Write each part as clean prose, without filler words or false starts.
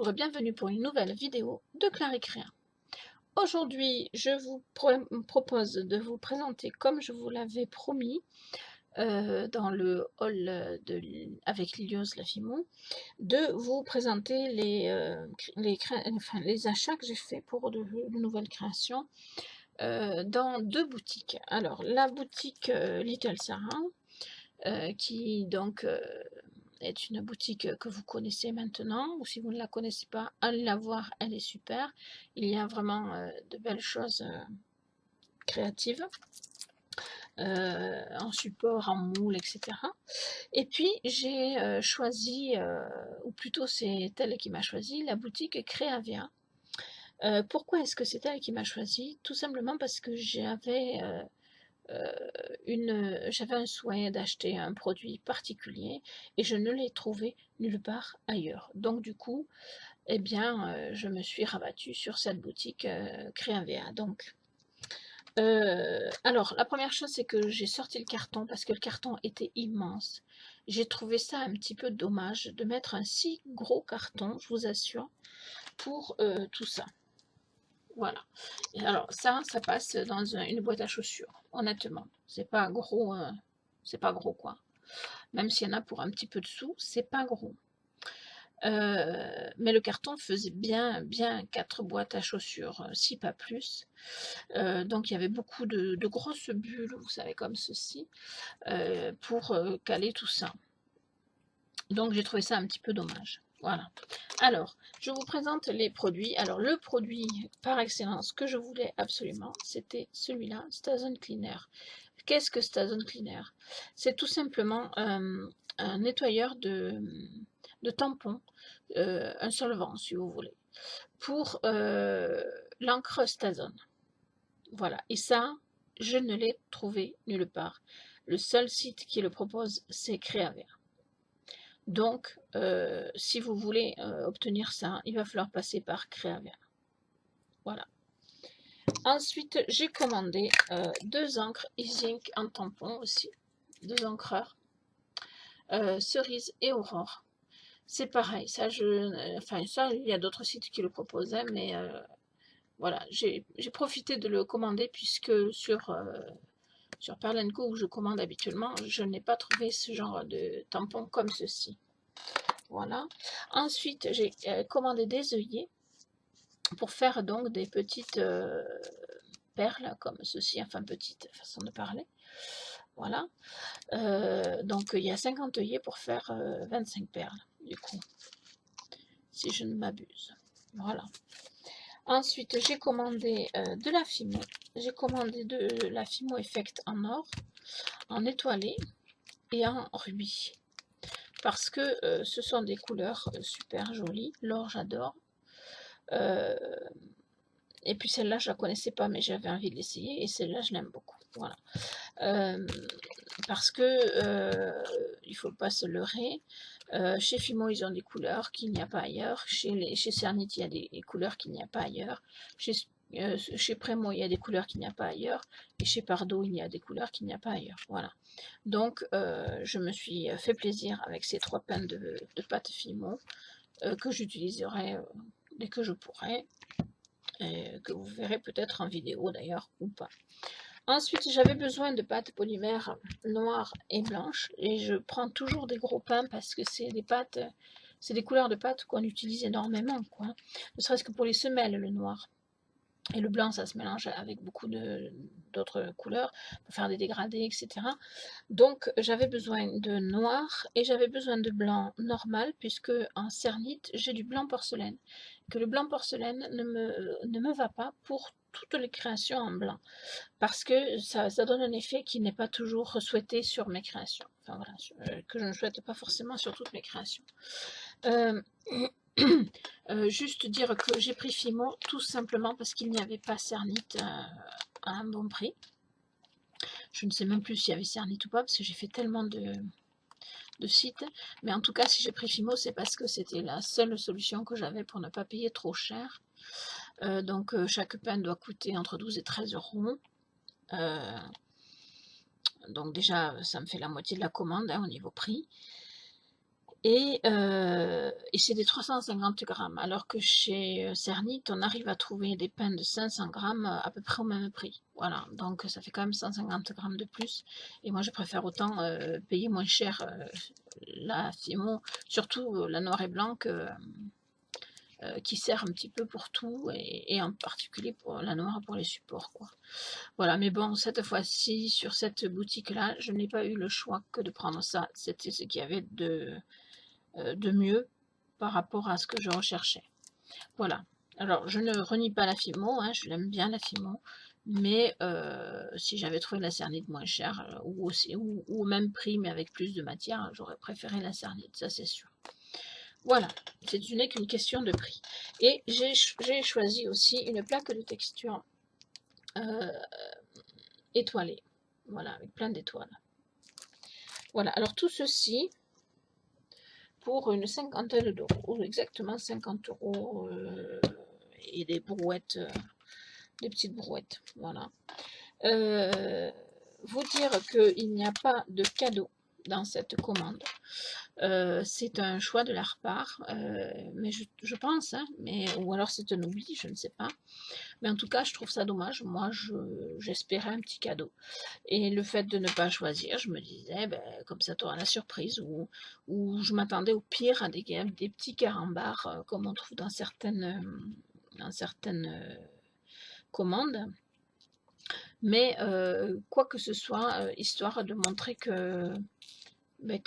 Bonjour et bienvenue pour une nouvelle vidéo de Claricréa. Aujourd'hui, je vous propose de vous présenter, comme je vous l'avais promis, dans le hall avec Lilios Lafimon, de vous présenter les achats que j'ai fait pour de nouvelles créations dans deux boutiques. Alors, la boutique Little Sarah, qui donc est une boutique que vous connaissez maintenant, ou si vous ne la connaissez pas, allez la voir, elle est super. Il y a vraiment de belles choses créatives en support, en moule, etc. Et puis j'ai choisi, ou plutôt c'est elle qui m'a choisi, la boutique Créavia. Pourquoi est-ce que c'est elle qui m'a choisi? Tout simplement parce que j'avais un souhait d'acheter un produit particulier et je ne l'ai trouvé nulle part ailleurs. Donc du coup, eh bien, je me suis rabattue sur cette boutique Créavea. Donc, alors, la première chose, c'est que j'ai sorti le carton parce que le carton était immense. J'ai trouvé ça un petit peu dommage de mettre un si gros carton, je vous assure, pour tout ça. Voilà. Et alors ça passe dans une boîte à chaussures, honnêtement. C'est pas gros quoi. Même s'il y en a pour un petit peu de sous, c'est pas gros. Mais le carton faisait bien 4 boîtes à chaussures, si pas plus. Donc il y avait beaucoup de grosses bulles, vous savez, comme ceci, pour caler tout ça. Donc j'ai trouvé ça un petit peu dommage. Voilà. Alors, je vous présente les produits. Alors, le produit par excellence que je voulais absolument, c'était celui-là, Stazone Cleaner. Qu'est-ce que Stazone Cleaner? C'est tout simplement un nettoyeur de tampons, un solvant si vous voulez, pour l'encre Stazone. Voilà. Et ça, je ne l'ai trouvé nulle part. Le seul site qui le propose, c'est Créavea. Donc, si vous voulez obtenir ça, il va falloir passer par Créavea. Voilà. Ensuite, j'ai commandé 2 encres Ink en tampon aussi. 2 encreurs. Cerise et Aurore. C'est pareil. Ça, il y a d'autres sites qui le proposaient, mais voilà. J'ai profité de le commander puisque sur Pearl & Co où je commande habituellement, je n'ai pas trouvé ce genre de tampon comme ceci. Voilà. Ensuite, j'ai commandé des œillets pour faire donc des petites perles comme ceci, enfin petite façon de parler. Voilà. Donc il y a 50 œillets pour faire 25 perles, du coup, si je ne m'abuse. Voilà. Ensuite, j'ai commandé de la Fimo. J'ai commandé de la Fimo Effect en or, en étoilé et en rubis. Parce que ce sont des couleurs super jolies. L'or, j'adore. Et puis celle-là, je la connaissais pas, mais j'avais envie de l'essayer. Et celle-là, je l'aime beaucoup. Voilà. Parce que il faut pas se leurrer. Chez Fimo, ils ont des couleurs qu'il n'y a pas ailleurs. Chez Cernit, il y a des couleurs qu'il n'y a pas ailleurs. Chez Premo, il y a des couleurs qu'il n'y a pas ailleurs. Et chez Pardo, il y a des couleurs qu'il n'y a pas ailleurs. Voilà. Donc, je me suis fait plaisir avec ces 3 pains de pâte Fimo que j'utiliserai dès que je pourrai. Que vous verrez peut-être en vidéo d'ailleurs ou pas. Ensuite, j'avais besoin de pâtes polymères noires et blanches et je prends toujours des gros pains parce que c'est des couleurs de pâtes qu'on utilise énormément, quoi. Ne serait-ce que pour les semelles, le noir. Et le blanc, ça se mélange avec beaucoup d'autres couleurs pour faire des dégradés, etc. Donc, j'avais besoin de noir et j'avais besoin de blanc normal puisque en cernite, j'ai du blanc porcelaine. Que le blanc porcelaine ne me va pas pour toutes les créations en blanc parce que ça donne un effet qui n'est pas toujours souhaité sur mes créations. Enfin voilà, que je ne souhaite pas forcément sur toutes mes créations. Juste dire que j'ai pris Fimo tout simplement parce qu'il n'y avait pas cernite à un bon prix. Je ne sais même plus s'il y avait cernite ou pas parce que j'ai fait tellement de sites. Mais en tout cas, si j'ai pris Fimo, c'est parce que c'était la seule solution que j'avais pour ne pas payer trop cher. Donc chaque pain doit coûter entre 12 et 13 euros. Donc déjà, ça me fait la moitié de la commande au niveau prix. Et c'est des 350 grammes, alors que chez Cernit, on arrive à trouver des pains de 500 grammes à peu près au même prix. Voilà, donc ça fait quand même 150 grammes de plus. Et moi, je préfère autant payer moins cher la Fimo, surtout la noir et blanc, qui sert un petit peu pour tout, et en particulier pour la noire pour les supports, quoi. Voilà, mais bon, cette fois-ci, sur cette boutique-là, je n'ai pas eu le choix que de prendre ça. C'était ce qu'il y avait de mieux par rapport à ce que je recherchais. Voilà. Alors, je ne renie pas la Fimo, hein, je l'aime bien la Fimo, mais si j'avais trouvé la Cernite moins chère, ou au même prix, mais avec plus de matière, j'aurais préféré la Cernite, ça c'est sûr. Voilà, ce n'est qu'une question de prix. Et j'ai choisi aussi une plaque de texture euh, étoilée, voilà, avec plein d'étoiles. Voilà, alors tout ceci pour une cinquantaine d'euros, ou exactement 50 euros, et des brouettes, des petites brouettes, voilà. Vous dire qu'il n'y a pas de cadeau dans cette commande. C'est un choix de leur part, mais je pense, hein, ou alors c'est un oubli, je ne sais pas. Mais en tout cas, je trouve ça dommage. Moi, j'espérais un petit cadeau. Et le fait de ne pas choisir, je me disais, ben, comme ça, tu auras la surprise. Ou je m'attendais au pire à des petits carambars, comme on trouve dans certaines commandes. Mais quoi que ce soit, histoire de montrer ben,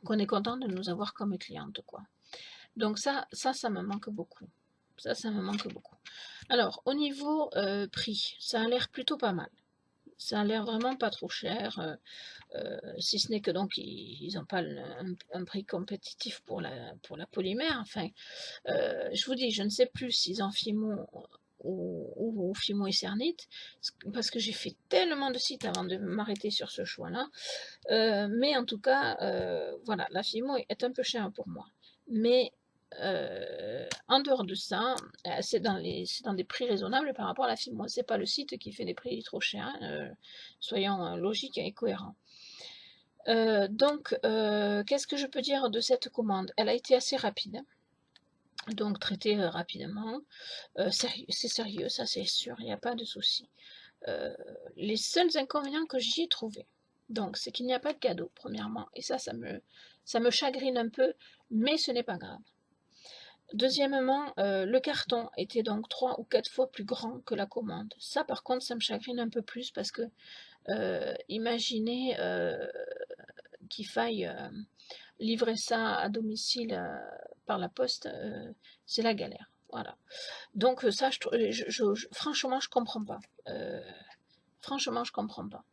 qu'on est content de nous avoir comme cliente, quoi. Donc ça me manque beaucoup. Ça me manque beaucoup. Alors, au niveau prix, ça a l'air plutôt pas mal. Ça a l'air vraiment pas trop cher, si ce n'est que donc ils n'ont pas un prix compétitif pour la polymère. Enfin, je vous dis, je ne sais plus s'ils en Fimo ou Fimo et Cernite, parce que j'ai fait tellement de sites avant de m'arrêter sur ce choix-là. Mais en tout cas, voilà, la Fimo est un peu chère pour moi. Mais en dehors de ça, c'est dans des prix raisonnables par rapport à la Fimo. C'est pas le site qui fait des prix trop chers, hein, soyons logiques et cohérents. Donc, qu'est-ce que je peux dire de cette commande? Elle a été assez rapide, donc traitée rapidement. C'est sérieux, ça c'est sûr, il n'y a pas de souci. Les seuls inconvénients que j'y ai trouvés, donc, c'est qu'il n'y a pas de cadeau, premièrement, et ça me chagrine un peu, mais ce n'est pas grave. Deuxièmement, le carton était donc 3 ou 4 fois plus grand que la commande. Ça, par contre, ça me chagrine un peu plus parce que, imaginez qu'il faille livrer ça à domicile par la poste, c'est la galère. Voilà. Donc ça, franchement, je comprends pas. Franchement, je comprends pas.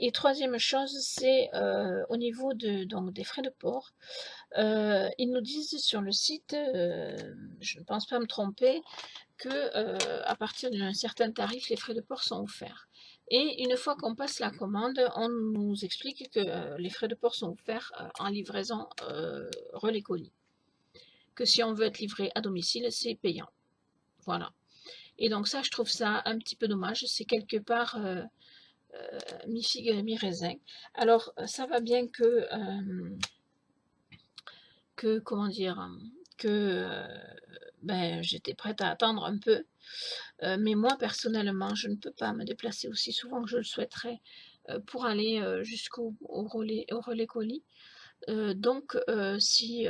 Et troisième chose, c'est au niveau donc, des frais de port. Ils nous disent sur le site, je ne pense pas me tromper, que à partir d'un certain tarif, les frais de port sont offerts. Et une fois qu'on passe la commande, on nous explique que les frais de port sont offerts en livraison relais colis. Que si on veut être livré à domicile, c'est payant. Voilà. Et donc ça, je trouve ça un petit peu dommage. C'est quelque part mi-figue, mi-raisin. Alors, ça va bien comment dire, que ben, j'étais prête à attendre un peu. Mais moi, personnellement, je ne peux pas me déplacer aussi souvent que je le souhaiterais pour aller jusqu'au relais colis. Donc, si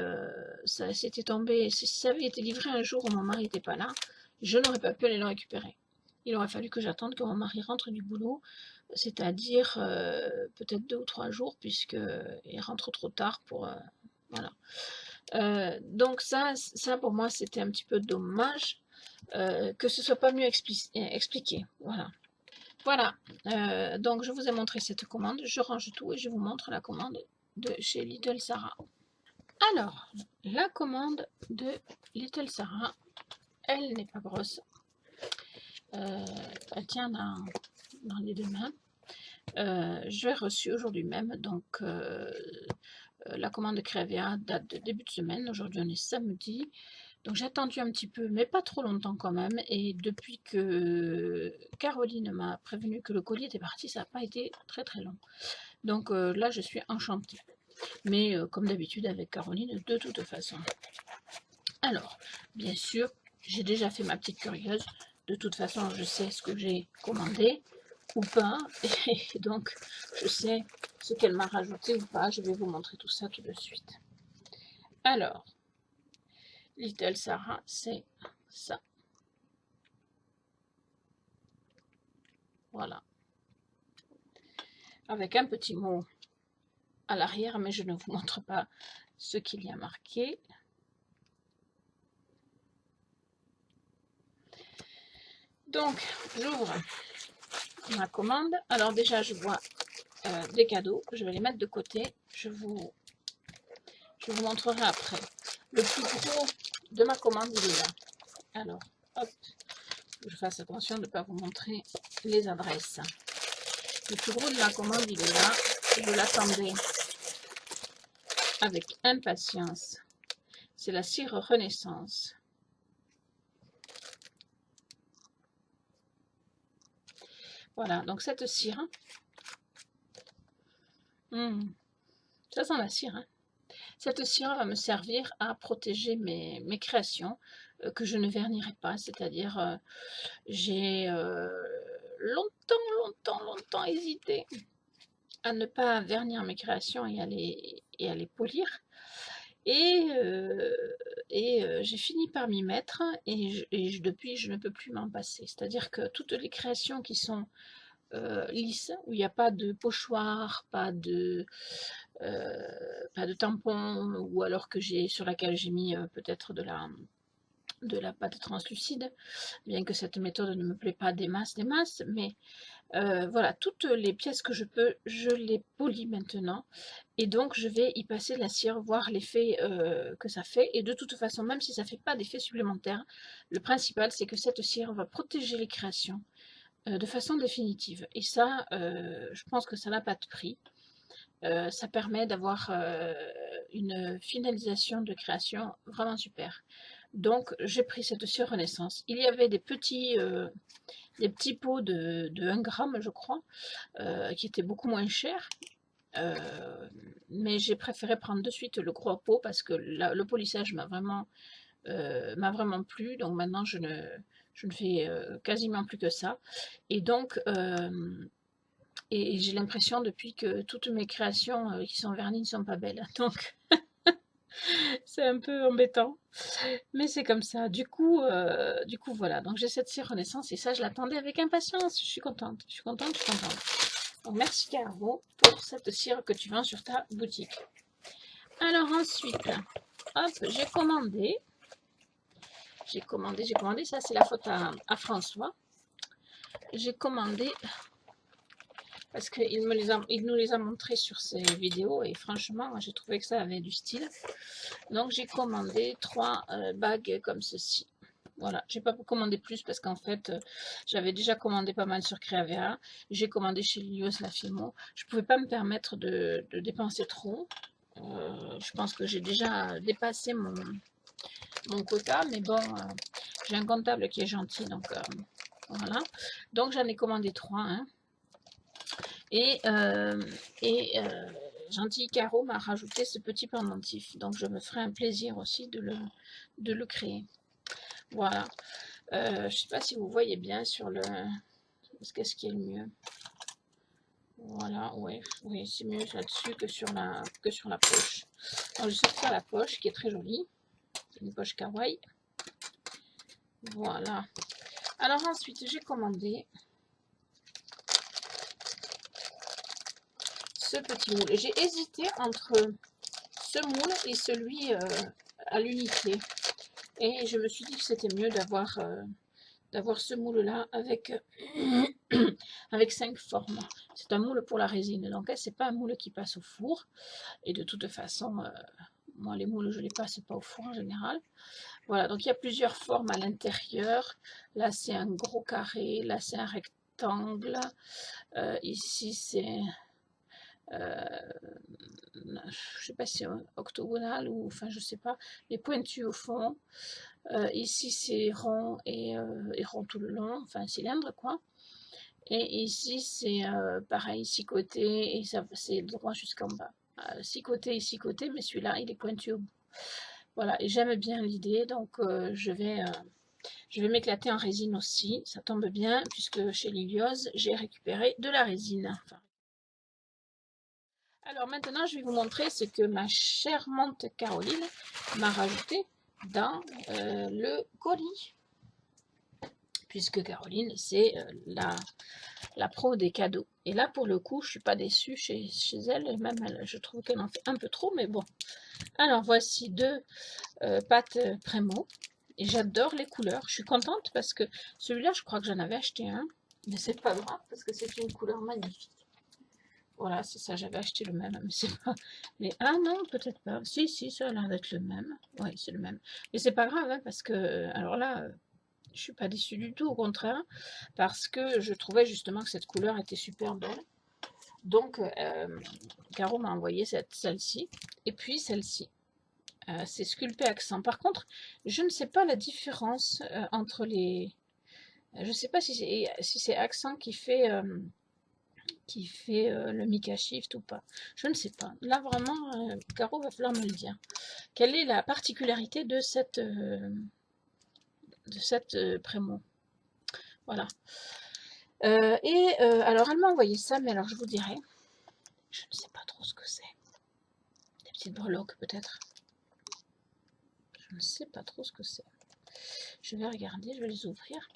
s'était tombé, si ça avait été livré un jour où mon mari n'était pas là, je n'aurais pas pu aller le récupérer. Il aurait fallu que j'attende que mon mari rentre du boulot, c'est-à-dire peut-être 2 ou 3 jours, puisqu'il rentre trop tard pour... voilà. Donc ça pour moi, c'était un petit peu dommage que ce soit pas mieux expliqué. Voilà. Voilà. Donc je vous ai montré cette commande. Je range tout et je vous montre la commande de chez Little Sarah. Alors, la commande de Little Sarah, elle n'est pas grosse. Elle tient dans les deux mains. Je l'ai reçue aujourd'hui même, donc la commande de Crevia date de début de semaine. Aujourd'hui, on est samedi. Donc j'ai attendu un petit peu, mais pas trop longtemps quand même. Et depuis que Caroline m'a prévenu que le colis était parti, ça n'a pas été très très long. Donc là, je suis enchantée. Mais comme d'habitude avec Caroline, de toute façon. Alors, bien sûr, j'ai déjà fait ma petite curieuse. De toute façon, je sais ce que j'ai commandé ou pas. Et donc, je sais ce qu'elle m'a rajouté ou pas. Je vais vous montrer tout ça tout de suite. Alors, Little Sarah, c'est ça. Voilà. Avec un petit mot à l'arrière, mais je ne vous montre pas ce qu'il y a marqué. Donc, j'ouvre ma commande. Alors déjà, je vois des cadeaux. Je vais les mettre de côté. Je vous montrerai après. Le plus gros de ma commande, il est là. Alors, hop, faut que je fasse attention de ne pas vous montrer les adresses. Le plus gros de ma commande, il est là. Je l'attendais avec impatience. C'est la cire Renaissance. Voilà, donc cette cire, ça sent la cire, hein. Cette cire va me servir à protéger mes créations que je ne vernirai pas, c'est-à-dire j'ai longtemps hésité à ne pas vernir mes créations et à les polir. Et j'ai fini par m'y mettre et depuis je ne peux plus m'en passer. C'est-à-dire que toutes les créations qui sont lisses, où il n'y a pas de pochoir, pas de tampon, ou alors que j'ai sur laquelle j'ai mis peut-être de la pâte translucide, bien que cette méthode ne me plaît pas des masses, mais voilà, toutes les pièces que je peux, je les polis maintenant. Et donc, je vais y passer de la cire, voir l'effet que ça fait. Et de toute façon, même si ça ne fait pas d'effet supplémentaire, le principal, c'est que cette cire va protéger les créations de façon définitive. Et ça, je pense que ça n'a pas de prix. Ça permet d'avoir une finalisation de création vraiment super. Donc, j'ai pris cette cire Renaissance. Il y avait des petits pots de 1 gramme, je crois, qui étaient beaucoup moins chers. Mais j'ai préféré prendre de suite le gros pot parce que le polissage m'a vraiment plu. Donc maintenant, je ne fais quasiment plus que ça. Et donc, et j'ai l'impression depuis que toutes mes créations qui sont vernies ne sont pas belles. Donc, c'est un peu embêtant. Mais c'est comme ça. Du coup, voilà. Donc, j'ai cette cire Renaissance et ça, je l'attendais avec impatience. Je suis contente. Je suis contente. Donc, merci Caro pour cette cire que tu vends sur ta boutique. Alors ensuite, hop, j'ai commandé. Ça c'est la faute à François. J'ai commandé parce qu'il nous les a montrés sur ses vidéos et franchement, j'ai trouvé que ça avait du style. Donc j'ai commandé 3 bagues comme ceci. Voilà, j'ai pas commandé plus parce qu'en fait, j'avais déjà commandé pas mal sur Creavera. J'ai commandé chez Lilios La Filmo. Je pouvais pas me permettre de dépenser trop. Je pense que j'ai déjà dépassé mon quota, mais bon, j'ai un comptable qui est gentil, donc voilà. Donc j'en ai commandé 3, hein. Et Gentil Caro m'a rajouté ce petit pendentif, donc je me ferai un plaisir aussi de le créer. Voilà. Je ne sais pas si vous voyez bien sur le... Qu'est-ce qui est le mieux? Voilà, ouais, oui, c'est mieux là-dessus que sur la poche. Alors, je sors la poche qui est très jolie. C'est une poche kawaii. Voilà. Alors ensuite, j'ai commandé ce petit moule. J'ai hésité entre ce moule et celui à l'unité. Et je me suis dit que c'était mieux d'avoir ce moule-là avec, avec 5 formes. C'est un moule pour la résine, donc c'est pas un moule qui passe au four. Et de toute façon, moi les moules, je les passe pas au four en général. Voilà, donc il y a plusieurs formes à l'intérieur. Là, c'est un gros carré, là, c'est un rectangle. Ici, c'est... je sais pas si c'est octogonal ou... Enfin, je sais pas. Les pointus au fond. Ici, c'est rond et rond tout le long. Enfin, cylindre, quoi. Et ici, c'est pareil, 6 côtés. Et ça, c'est droit jusqu'en bas. 6 côtés et 6 côtés, mais celui-là, il est pointu au bout. Voilà, et j'aime bien l'idée, donc je vais m'éclater en résine aussi. Ça tombe bien, puisque chez Liliose, j'ai récupéré de la résine. Enfin, alors maintenant, je vais vous montrer ce que ma charmante Caroline m'a rajouté dans le colis. Puisque Caroline, c'est la pro des cadeaux. Et là, pour le coup, je ne suis pas déçue chez elle. Même elle, je trouve qu'elle en fait un peu trop, mais bon. Alors, voici deux pâtes Prémo. Et j'adore les couleurs. Je suis contente parce que celui-là, je crois que j'en avais acheté un. Mais c'est pas grave parce que c'est une couleur magnifique. Voilà, c'est ça, j'avais acheté le même, mais c'est pas. Mais ah non, peut-être pas. Si, si, ça a l'air d'être le même. Oui, c'est le même. Mais c'est pas grave, hein, parce que alors là, je suis pas déçue du tout, au contraire, parce que je trouvais justement que cette couleur était super belle. Donc, Caro m'a envoyé celle-ci, et puis celle-ci. C'est sculpté accent. Par contre, je ne sais pas la différence entre les. Je ne sais pas si c'est accent qui fait le Mica Shift ou pas. Je ne sais pas. Là, vraiment, Caro va falloir me le dire. Quelle est la particularité de cette Prémo? Voilà. Alors, elle m'a envoyé ça, mais alors je vous dirai. Je ne sais pas trop ce que c'est. Des petites breloques, peut-être. Je ne sais pas trop ce que c'est. Je vais regarder, je vais les ouvrir.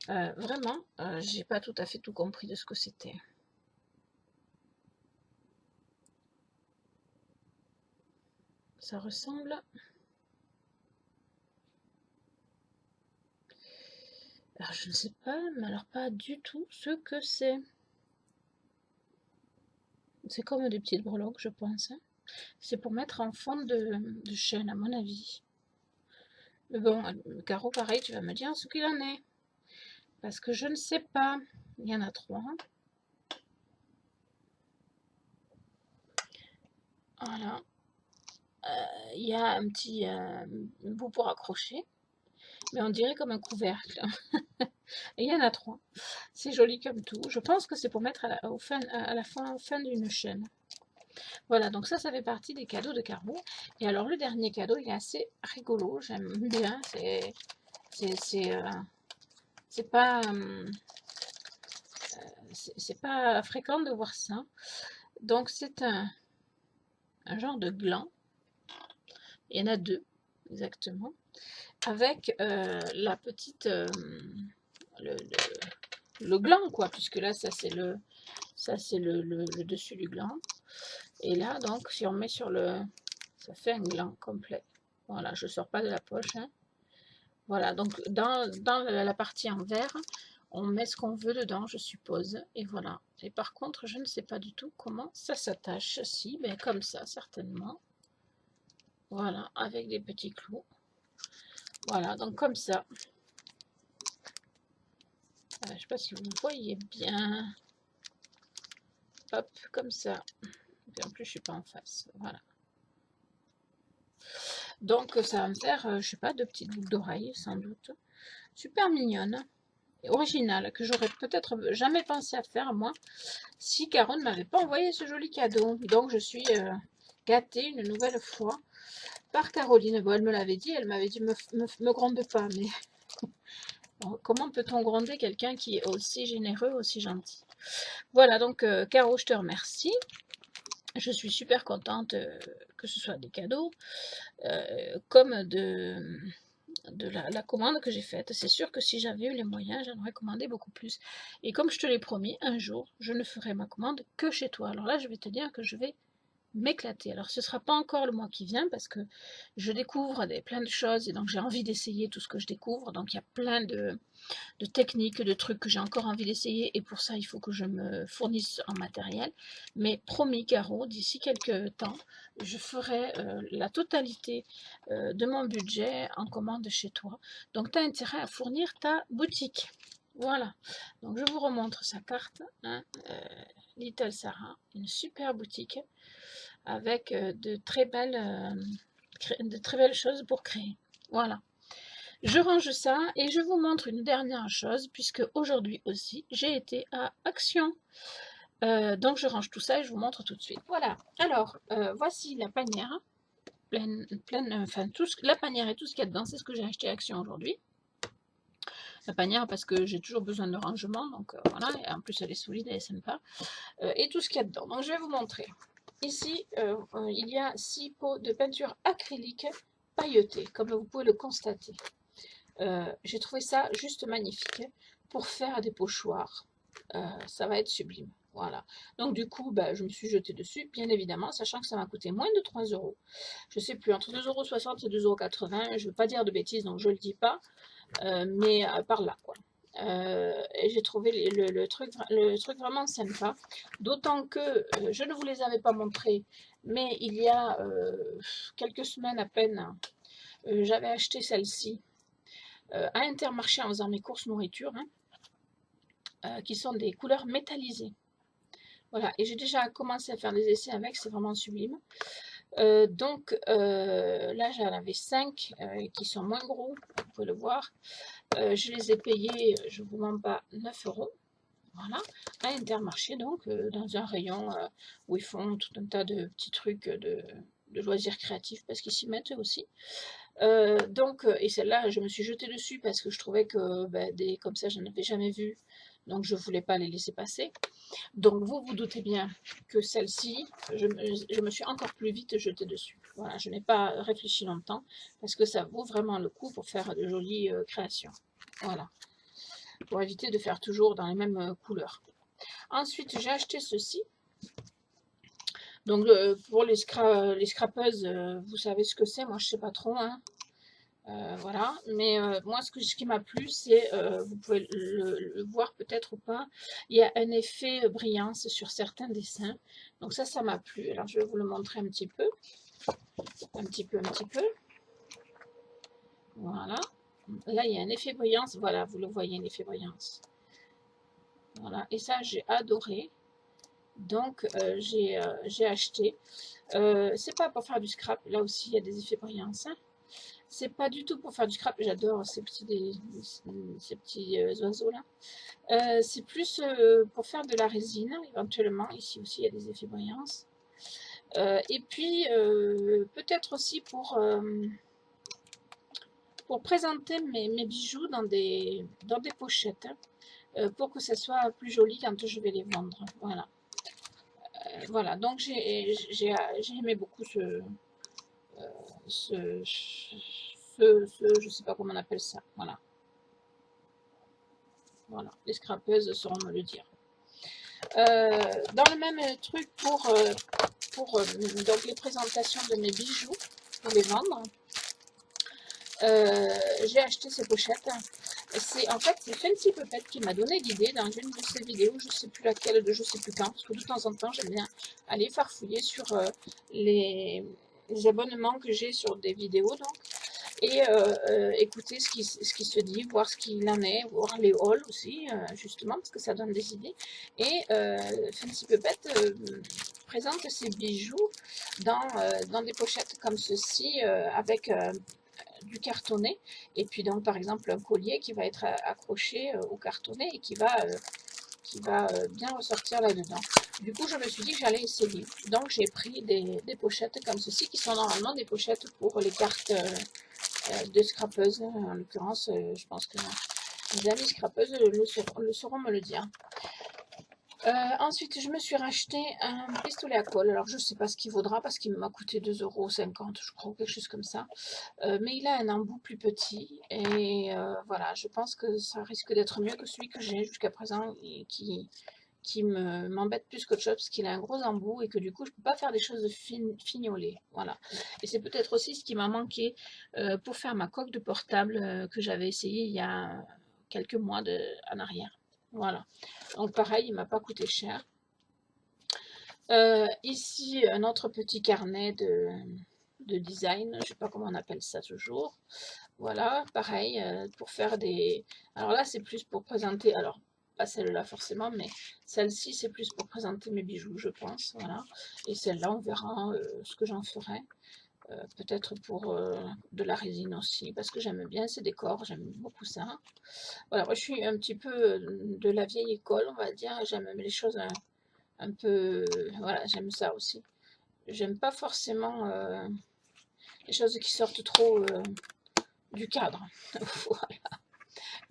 Vraiment, j'ai pas tout à fait tout compris de ce que c'était. Ça ressemble. Alors, je ne sais pas, mais alors pas du tout ce que c'est. C'est comme des petites breloques, je pense. Hein. C'est pour mettre en fond de chaîne, à mon avis. Mais bon, Caro, pareil, tu vas me dire ce qu'il en est. Parce que je ne sais pas. Il y en a 3. Voilà. Il y a un petit bout pour accrocher. Mais on dirait comme un couvercle. Et il y en a 3. C'est joli comme tout. Je pense que c'est pour mettre à la fin d'une chaîne. Voilà, donc ça fait partie des cadeaux de Caro. Et alors le dernier cadeau, il est assez rigolo. J'aime bien. C'est pas... c'est pas fréquent de voir ça. Donc c'est un genre de gland. Il y en a 2, exactement. Avec la petite... le gland, quoi. Puisque là, ça c'est le dessus du gland. Et là, donc, si on met sur le... Ça fait un gland complet. Voilà, je ne sors pas de la poche. Hein. Voilà, donc dans la partie en verre, on met ce qu'on veut dedans, je suppose. Et voilà. Et par contre, je ne sais pas du tout comment ça s'attache. Si, mais comme ça, certainement. Voilà, avec des petits clous. Voilà, donc comme ça. Je ne sais pas si vous voyez bien. Hop, comme ça. Et en plus, je ne suis pas en face. Voilà. Donc, ça va me faire, je sais pas, 2 petites boucles d'oreilles, sans doute. Super mignonne. Originale, que j'aurais peut-être jamais pensé à faire, moi, si Caro ne m'avait pas envoyé ce joli cadeau. Donc, je suis gâtée une nouvelle fois par Caroline. Bon, elle me l'avait dit, elle m'avait dit, me gronde pas, mais comment peut-on gronder quelqu'un qui est aussi généreux, aussi gentil? Voilà, donc, Caro, je te remercie. Je suis super contente que ce soit des cadeaux, comme de la commande que j'ai faite. C'est sûr que si j'avais eu les moyens, j'en aurais commandé beaucoup plus. Et comme je te l'ai promis, un jour, je ne ferai ma commande que chez toi. Alors là, je vais te dire que je vais m'éclater. Alors ce ne sera pas encore le mois qui vient parce que je découvre plein de choses et donc j'ai envie d'essayer tout ce que je découvre. Donc il y a plein de techniques, de trucs que j'ai encore envie d'essayer et pour ça il faut que je me fournisse en matériel. Mais promis Caro, d'ici quelques temps, je ferai la totalité de mon budget en commande chez toi. Donc tu as intérêt à fournir ta boutique. Voilà, donc je vous remontre sa carte, hein, Little Sarah, une super boutique avec de très belles choses pour créer. Voilà. Je range ça et je vous montre une dernière chose puisque aujourd'hui aussi j'ai été à Action. Donc je range tout ça et je vous montre tout de suite. Voilà, alors voici la panière, enfin la panière et tout ce qu'il y a dedans, c'est ce que j'ai acheté à Action aujourd'hui. La panière parce que j'ai toujours besoin de rangement, donc voilà, et en plus elle est solide, elle est sympa. Et tout ce qu'il y a dedans, donc je vais vous montrer. Ici, il y a 6 pots de peinture acrylique pailletée, comme vous pouvez le constater. J'ai trouvé ça juste magnifique pour faire des pochoirs. Ça va être sublime. Voilà. Donc du coup, bah, je me suis jetée dessus, bien évidemment, sachant que ça m'a coûté moins de 3 euros. Je sais plus, entre 2,60 € et 2,80 €. Je ne veux pas dire de bêtises, donc je ne le dis pas, mais par là, quoi. Et j'ai trouvé le truc vraiment sympa. D'autant que je ne vous les avais pas montrés, mais il y a quelques semaines à peine, j'avais acheté celle-ci à Intermarché en faisant mes courses nourriture, hein, qui sont des couleurs métallisées. Voilà, et j'ai déjà commencé à faire des essais avec, c'est vraiment sublime. Donc là, j'en avais 5 qui sont moins gros, vous pouvez le voir. Je les ai payés, je ne vous mens pas, 9 €. Voilà, à Intermarché, donc, dans un rayon où ils font tout un tas de petits trucs de loisirs créatifs, parce qu'ils s'y mettent aussi. Donc, et celle-là, je me suis jetée dessus parce que je trouvais que des comme ça, je n'en avais jamais vu, donc je ne voulais pas les laisser passer. Donc, vous vous doutez bien que celle-ci, je me suis encore plus vite jetée dessus. Voilà, je n'ai pas réfléchi longtemps parce que ça vaut vraiment le coup pour faire de jolies créations. Voilà, pour éviter de faire toujours dans les mêmes couleurs. Ensuite, j'ai acheté ceci. Donc, pour les scrapeuses, vous savez ce que c'est. Moi, je ne sais pas trop, hein. Voilà, mais moi ce qui m'a plu, c'est, vous pouvez le voir peut-être ou pas, il y a un effet brillance sur certains dessins, donc ça m'a plu. Alors je vais vous le montrer un petit peu, un petit peu, voilà. Là il y a un effet brillance, voilà, vous le voyez, un effet brillance. Voilà, et ça j'ai adoré, donc j'ai acheté. C'est pas pour faire du scrap, là aussi il y a des effets brillance, hein. C'est pas du tout pour faire du scrap, j'adore ces petits oiseaux là. C'est plus pour faire de la résine, éventuellement. Ici aussi, il y a des effets brillance. Et puis, peut-être aussi pour présenter mes bijoux dans des pochettes, pour que ça soit plus joli quand je vais les vendre. Voilà. Voilà, donc j'ai aimé beaucoup je sais pas comment on appelle ça. Voilà. Voilà, les scrapeuses sauront me le dire. Dans le même truc pour donc les présentations de mes bijoux, pour les vendre, j'ai acheté ces pochettes. En fait, c'est Fancy Puppet qui m'a donné l'idée dans une de ses vidéos, je ne sais plus laquelle, je ne sais plus quand, parce que de temps en temps, j'aime bien aller farfouiller sur les abonnements que j'ai sur des vidéos, donc, et écouter ce qui se dit, voir ce qu'il en est, voir les hauls aussi, justement, parce que ça donne des idées. Et Fancy Puppet présente ses bijoux dans des pochettes comme ceci, avec du cartonné, et puis donc par exemple un collier qui va être accroché au cartonné et qui va bien ressortir là-dedans. Du coup, je me suis dit que j'allais essayer. Donc, j'ai pris des pochettes comme ceci, qui sont normalement des pochettes pour les cartes de scrapeuses. En l'occurrence, je pense que les amis scrapeuses le sauront me le dire. Ensuite, je me suis racheté un pistolet à colle. Alors, je ne sais pas ce qu'il vaudra parce qu'il m'a coûté 2,50 €, je crois, ou quelque chose comme ça. Mais il a un embout plus petit. Et voilà, je pense que ça risque d'être mieux que celui que j'ai jusqu'à présent et qui m'embête plus qu'autre chose parce qu'il a un gros embout et que du coup, je ne peux pas faire des choses fignolées. Voilà. Et c'est peut-être aussi ce qui m'a manqué pour faire ma coque de portable que j'avais essayé il y a quelques mois en arrière. Voilà. Donc pareil, il ne m'a pas coûté cher. Ici, un autre petit carnet de design, je ne sais pas comment on appelle ça toujours. Voilà, pareil, pour faire des... Alors là, c'est plus pour présenter... Alors, pas celle-là forcément, mais celle-ci, c'est plus pour présenter mes bijoux, je pense. Voilà. Et celle-là, on verra ce que j'en ferai. Peut-être pour de la résine aussi, parce que j'aime bien ces décors, j'aime beaucoup ça. Voilà, moi je suis un petit peu de la vieille école, on va dire, j'aime les choses un peu, voilà, j'aime ça aussi. J'aime pas forcément les choses qui sortent trop du cadre. Voilà.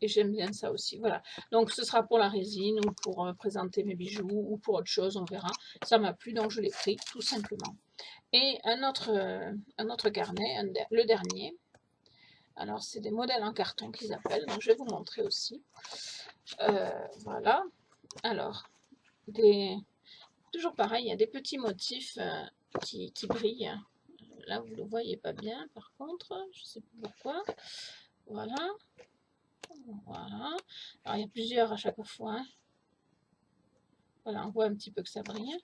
Et j'aime bien ça aussi. Voilà. Donc ce sera pour la résine ou pour présenter mes bijoux ou pour autre chose, on verra. Ça m'a plu, donc je l'ai pris, tout simplement. Et un autre carnet, le dernier. Alors c'est des modèles en carton qu'ils appellent, donc je vais vous montrer aussi. Voilà. Alors, toujours pareil, il y a des petits motifs qui brillent. Là, vous ne le voyez pas bien, par contre, je ne sais pas pourquoi. Voilà. Voilà. Alors, il y a plusieurs à chaque fois. Voilà, on voit un petit peu que ça brille.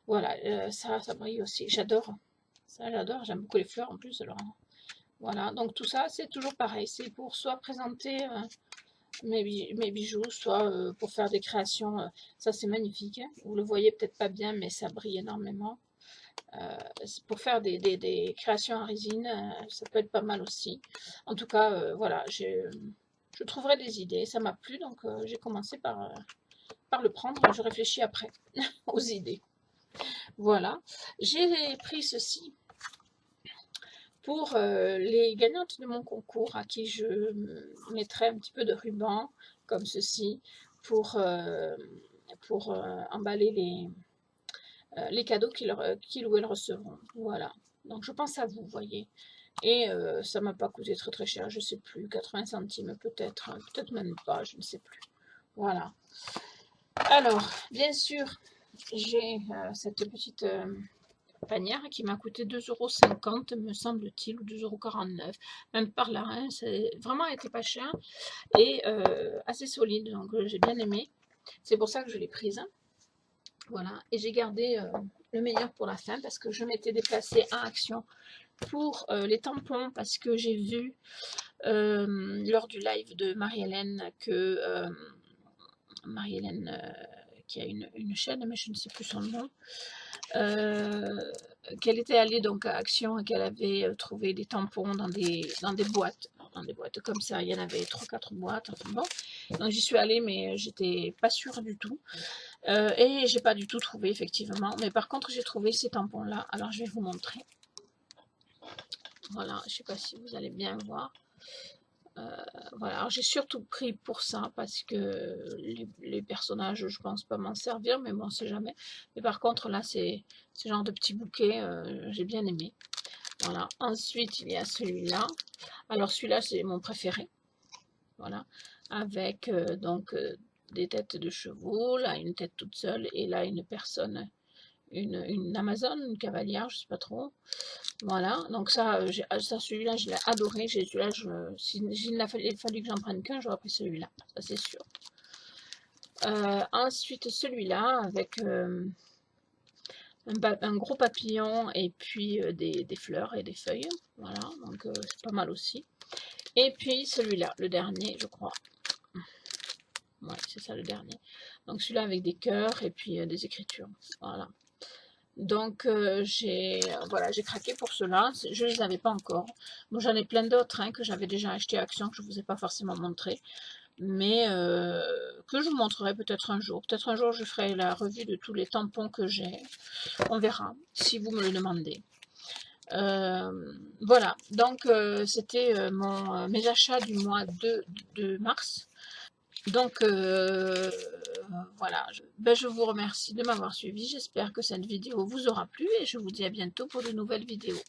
Voilà, ça brille aussi. J'adore. Ça, j'adore. J'aime beaucoup les fleurs en plus. Alors, voilà. Donc, tout ça, c'est toujours pareil. C'est pour soit présenter mes bijoux, soit pour faire des créations. Ça, c'est magnifique. Hein. Vous le voyez peut-être pas bien, mais ça brille énormément. Pour faire des créations en résine, ça peut être pas mal aussi. En tout cas, voilà, je trouverai des idées. Ça m'a plu, donc j'ai commencé par le prendre. Je réfléchis après aux idées. Voilà. J'ai pris ceci pour les gagnantes de mon concours, à qui je mettrai un petit peu de ruban, comme ceci, pour emballer les cadeaux qu'ils ou elles recevront. Voilà. Donc je pense à vous, voyez. Et ça m'a pas coûté très très cher, je sais plus, 80 centimes peut-être, peut-être même pas, je ne sais plus. Voilà. Alors, bien sûr, j'ai cette petite panière qui m'a coûté 2,50 € me semble-t-il, ou 2,49 €, même par là, hein, c'est vraiment été pas cher et assez solide, donc j'ai bien aimé. C'est pour ça que je l'ai prise. Hein. Voilà, et j'ai gardé le meilleur pour la fin parce que je m'étais déplacée à Action pour les tampons parce que j'ai vu lors du live de Marie-Hélène que Marie-Hélène qui a une chaîne, mais je ne sais plus son nom, qu'elle était allée donc à Action et qu'elle avait trouvé des tampons dans des boîtes comme ça. Il y en avait 3-4 boîtes, enfin bon. Donc j'y suis allée, mais j'étais pas sûre du tout. Et j'ai pas du tout trouvé, effectivement. Mais par contre, j'ai trouvé ces tampons-là. Alors, je vais vous montrer. Voilà, je sais pas si vous allez bien voir. Voilà, j'ai surtout pris pour ça parce que les personnages, je pense pas m'en servir, mais bon, on sait jamais. Mais par contre, là, c'est ce genre de petit bouquet, j'ai bien aimé. Voilà. Ensuite, il y a celui-là. Alors, celui-là, c'est mon préféré. Voilà. Avec donc des têtes de chevaux, là, une tête toute seule, et là, une personne, une Amazone, une cavalière, je sais pas trop. Voilà, donc ça, celui-là, je l'ai adoré. Celui-là, s'il n'a fallu que j'en prenne qu'un, j'aurais pris celui-là, ça c'est sûr. Ensuite, celui-là, avec un gros papillon et puis des fleurs et des feuilles. Voilà, donc c'est pas mal aussi. Et puis celui-là, le dernier, je crois. Ouais, c'est ça le dernier. Donc celui-là avec des cœurs et puis des écritures. Voilà. Donc voilà, j'ai craqué pour cela. Je ne les avais pas encore. Bon, j'en ai plein d'autres hein, que j'avais déjà acheté à Action, que je ne vous ai pas forcément montré. Mais que je vous montrerai peut-être un jour. Peut-être un jour, je ferai la revue de tous les tampons que j'ai. On verra, si vous me le demandez. Voilà, donc c'était mes achats du mois de mars. Donc voilà, je vous remercie de m'avoir suivi. J'espère que cette vidéo vous aura plu et je vous dis à bientôt pour de nouvelles vidéos.